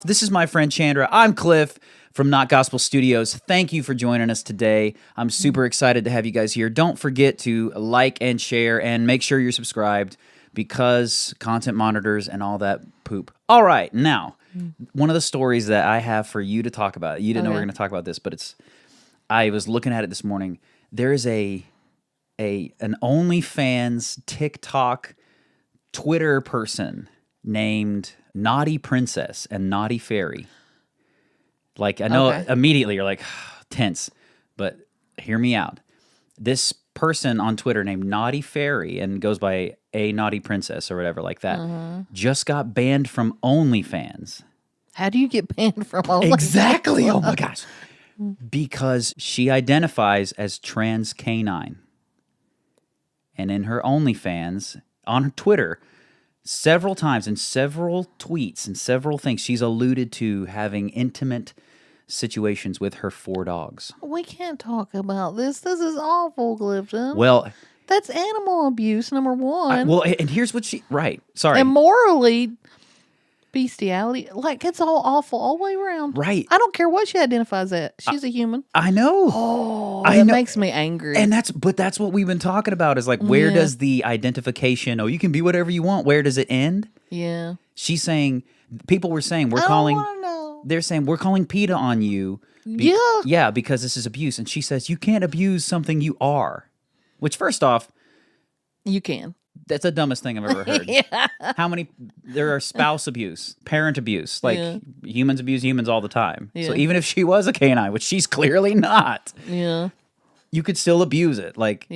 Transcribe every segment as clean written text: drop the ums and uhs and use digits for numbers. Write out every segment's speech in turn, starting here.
This is my friend Chandra. I'm Cliff from Not Gospel Studios. Thank you for joining us today. I'm super excited to have you guys here. Don't forget to like and share and make sure you're subscribed because content monitors and all that poop. All right, now, one of the stories that I have for you to talk about. You didn't know we were going to talk about this, but I was looking at it this morning. There is an OnlyFans, TikTok, Twitter person named Naughty Princess and Naughty Fairy. Like, I know immediately you're like, tense, but hear me out. This person on Twitter named Naughty Fairy and goes by A Naughty Princess or whatever like that, just got banned from OnlyFans. How do you get banned from OnlyFans? Exactly. Oh my gosh. Because she identifies as trans canine. And in her OnlyFans, on her Twitter, several times in several tweets and several things, she's alluded to having intimate situations with her 4 dogs. We can't talk about this. This is awful, Clifton. Well, that's animal abuse, number one. And here's what sorry. And morally, bestiality, like it's all awful all the way around. Right. I don't care what she identifies as. She's a human. I know. Oh, that makes me angry. And that's what we've been talking about is like, where does the identification, you can be whatever you want, where does it end? Yeah. She's saying, people were saying, they're saying, we're calling PETA on you. Yeah, because this is abuse. And she says, you can't abuse something you are. Which, first off, you can. That's the dumbest thing I've ever heard. Yeah. There are spouse abuse, parent abuse. Like, humans abuse humans all the time. Yeah. So even if she was a canine, which she's clearly not, you could still abuse it. Like,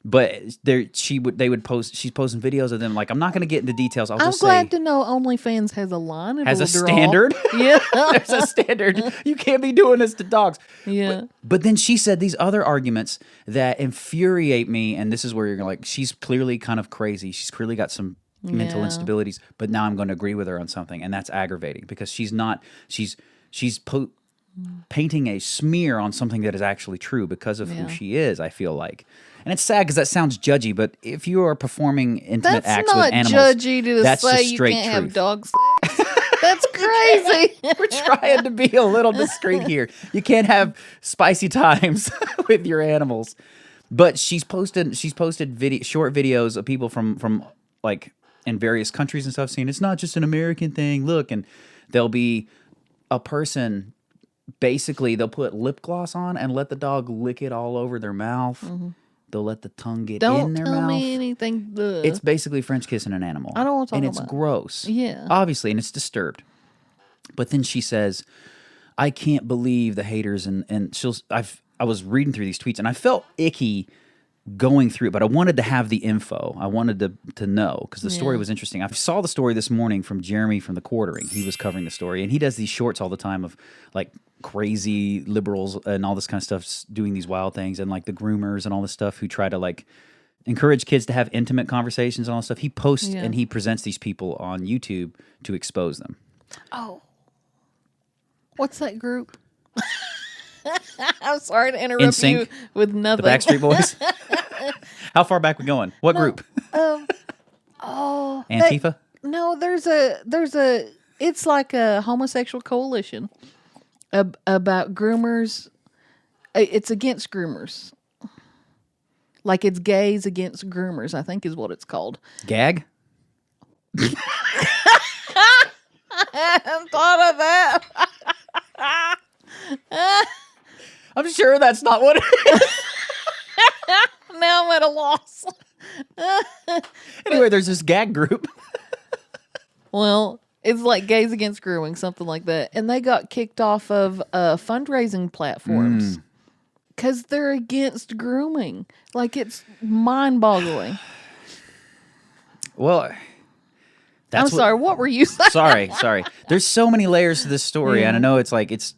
but she's posting videos of them. Like, I'm not going to get into details. I'm glad to know OnlyFans has a line. Has a standard? Yeah. There's a standard. You can't be doing this to dogs. Yeah. But then she said these other arguments that infuriate me, and this is where you're like, she's clearly kind of crazy. She's clearly got some mental instabilities, but now I'm going to agree with her on something, and that's aggravating because she's painting a smear on something that is actually true because of who she is, I feel like. And it's sad because that sounds judgy, but if you are performing intimate acts with animals, that's not judgy to that's say just straight you can't truth. have dog sex. That's crazy. We're trying to be a little discreet here. You can't have spicy times with your animals. But she's posted short videos of people from like in various countries and stuff saying it's not just an American thing. Look, and there'll be a person. Basically, they'll put lip gloss on and let the dog lick it all over their mouth. Mm-hmm. They'll let the tongue get in their mouth. Don't tell me anything. It's basically French kissing an animal. I don't want to talk about it. And it's gross. Yeah. Obviously, and it's disturbed. But then she says, I can't believe the haters. And I was reading through these tweets, and I felt icky going through it, but I wanted to have the info. I wanted to know because the story was interesting. I saw the story this morning from Jeremy from The Quartering. He was covering the story, and he does these shorts all the time of like crazy liberals and all this kind of stuff doing these wild things, and like the groomers and all this stuff who try to like encourage kids to have intimate conversations and all this stuff. He posts and he presents these people on YouTube to expose them. Oh. What's that group? I'm sorry to interrupt you with nothing. The Backstreet Boys? How far back we going? What group? Antifa? It's like a homosexual coalition about groomers. It's against groomers. Like it's gays against groomers, I think is what it's called. Gag? I hadn't thought of that. I'm sure that's not what it is. Now I'm at a loss. Anyway, there's this gag group. Well, it's like Gays Against Grooming, something like that. And they got kicked off of fundraising platforms because they're against grooming. Like, it's mind-boggling. Well, sorry, what were you saying? Sorry. There's so many layers to this story, and I know it's like it's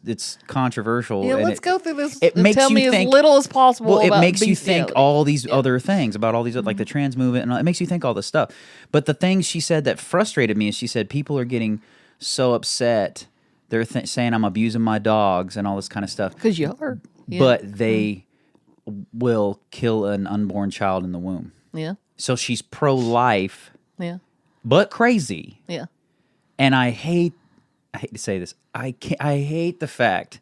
controversial. Yeah, and let's go through this. It makes tell you me think, as little as possible. Well, about it makes you bestiality. think all these other things about all these like the trans movement, and it makes you think all this stuff. But the thing she said that frustrated me is she said people are getting so upset. They're saying I'm abusing my dogs and all this kind of stuff. Because you are. Yeah. But they will kill an unborn child in the womb. Yeah. So she's pro-life. Yeah. But crazy. Yeah. And I hate I hate to say this, I hate the fact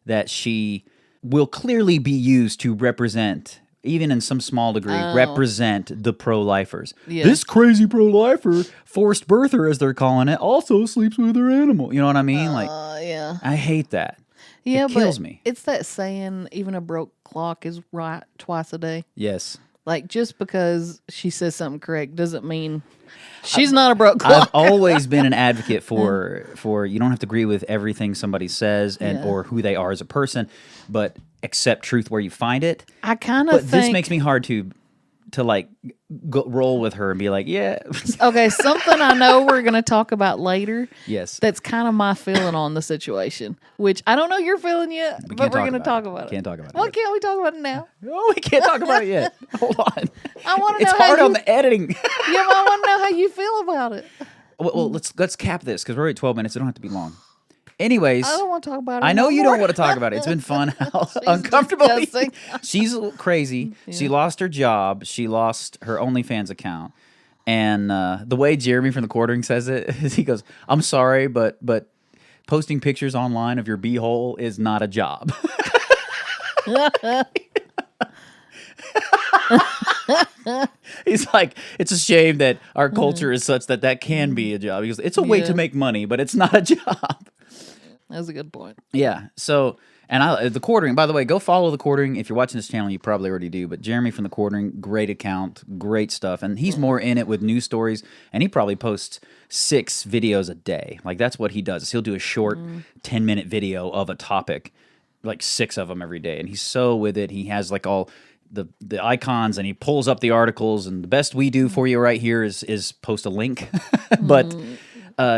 that she will clearly be used to represent, even in some small degree, represent the pro-lifers. Yeah. This crazy pro-lifer, forced birther as they're calling it, also sleeps with her animal. You know what I mean? Yeah. I hate that. Yeah, it kills me. It's that saying, even a broke clock is right twice a day. Yes. Like, just because she says something correct doesn't mean she's not a broke clock. I've always been an advocate for you don't have to agree with everything somebody says or who they are as a person, but accept truth where you find it. I kind of But think... this makes me hard to like roll with her and be like, yeah. Okay, something I know we're going to talk about later. Yes. That's kind of my feeling on the situation, which I don't know your feeling yet, but we're going to talk about it. Can't talk about it. Why can't we talk about it now? Oh, we can't talk about it yet. Hold on. I want to know It's hard on the editing. Yeah, but I want to know how you feel about it. Well, let's cap this because we're at 12 minutes. It don't have to be long. Anyways, I don't want to talk about it. I know no you more. don't want to talk about it. It's been fun. Uncomfortably. disgusting. She's a little crazy. Yeah. She lost her job. She lost her OnlyFans account. And the way Jeremy from the Quartering says it is he goes, I'm sorry, but posting pictures online of your beehole is not a job. He's like, it's a shame that our culture is such that can be a job. He goes, it's a way to make money, but it's not a job. That's a good point. Yeah. So, and the Quartering, by the way, go follow the Quartering. If you're watching this channel, you probably already do. But Jeremy from the Quartering, great account, great stuff. And he's more in it with news stories. And he probably posts 6 videos a day. Like, that's what he does. He'll do a short 10-minute video of a topic, like 6 of them every day. And he's so with it. He has like all the icons, and he pulls up the articles. And the best we do for you right here is post a link. But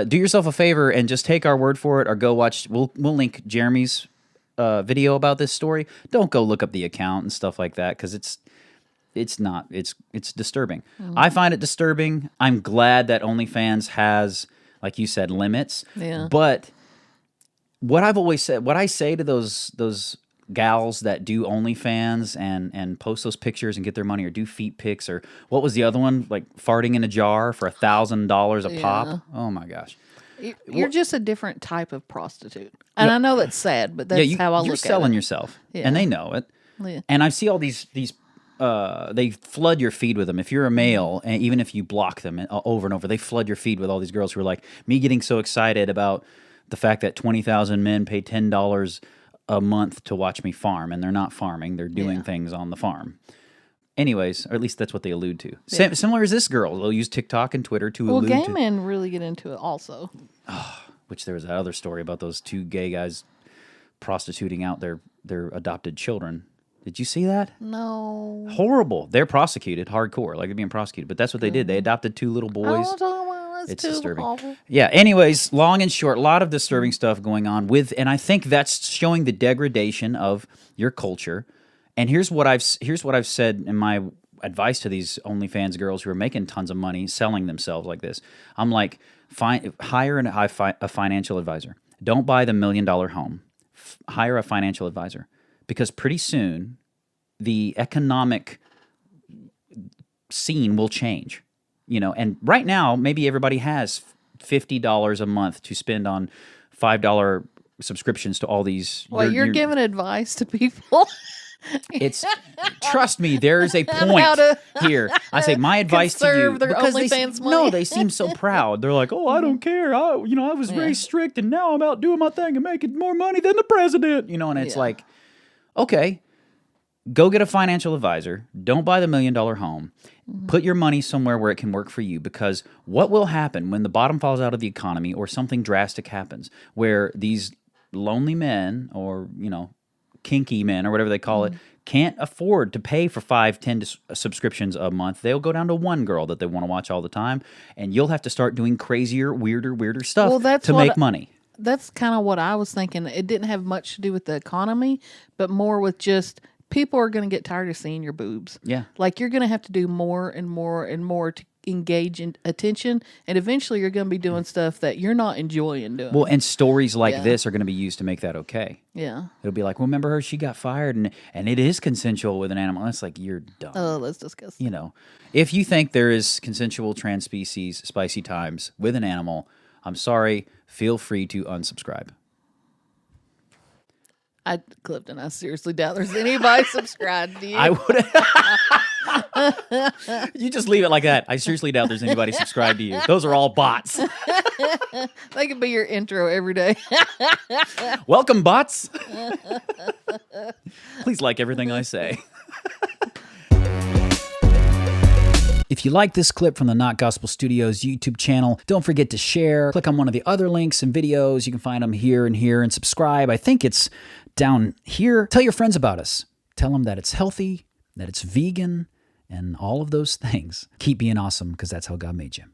do yourself a favor and just take our word for it, or go watch. We'll link Jeremy's video about this story. Don't go look up the account and stuff like that, because it's disturbing. I find it disturbing. I'm glad that OnlyFans has, like you said, limits. Yeah. But what I've always said, what I say to those gals that do OnlyFans and post those pictures and get their money, or do feet pics, or what was the other one, like farting in a jar for $1,000 a pop? Oh my gosh. You're just a different type of prostitute. And I know that's sad, but that's how I look at it. You're selling yourself, and they know it. Yeah. And I see all these they flood your feed with them. If you're a male, and even if you block them over and over, they flood your feed with all these girls who are like, me getting so excited about the fact that 20,000 men pay $10 a month to watch me farm, and they're not farming, they're doing things on the farm. Anyways, or at least that's what they allude to. Yeah. Similar as this girl, they'll use TikTok and Twitter to allude to. Well, gay men really get into it also. Which there was that other story about those 2 gay guys prostituting out their adopted children. Did you see that? No. Horrible. They're prosecuted, hardcore, like they're being prosecuted. But that's what they did. They adopted 2 little boys. It's disturbing. Awful. Yeah. Anyways, long and short, a lot of disturbing stuff going on and I think that's showing the degradation of your culture. And here's what I've said in my advice to these OnlyFans girls who are making tons of money selling themselves like this. I'm like, hire a financial advisor. Don't buy the $1 million home. Hire a financial advisor, because pretty soon the economic scene will change. And right now, maybe everybody has $50 a month to spend on $5 subscriptions to all these. Well, you're giving advice to people. It's trust me, there is a point here. I say my advice to you, because they seem so proud. They're like, oh, I don't care. I was very strict, and now I'm out doing my thing and making more money than the president. And it's like, okay, go get a financial advisor. Don't buy the $1 million home. Put your money somewhere where it can work for you, because what will happen when the bottom falls out of the economy, or something drastic happens where these lonely men, or kinky men, or whatever they call it, can't afford to pay for 5-10 subscriptions a month, they'll go down to one girl that they want to watch all the time, and you'll have to start doing crazier, weirder stuff to make money. That's kind of what I was thinking. It didn't have much to do with the economy, but more with just people are going to get tired of seeing your boobs. Yeah. Like, you're going to have to do more and more and more to engage in attention, and eventually you're going to be doing stuff that you're not enjoying doing. Well, and stories like this are going to be used to make that okay. Yeah. It'll be like, well, remember her? She got fired, and it is consensual with an animal. That's like, you're dumb. Oh, that's disgusting. If you think there is consensual trans-species spicy times with an animal, I'm sorry. Feel free to unsubscribe. Clifton, I seriously doubt there's anybody subscribed to you. I would. You just leave it like that. I seriously doubt there's anybody subscribed to you. Those are all bots. They could be your intro every day. Welcome, bots. Please like everything I say. If you like this clip from the Not Gospel Studios YouTube channel, don't forget to share. Click on one of the other links and videos. You can find them here and here, and subscribe. I think it's down here. Tell your friends about us. Tell them that it's healthy, that it's vegan, and all of those things. Keep being awesome, because that's how God made you.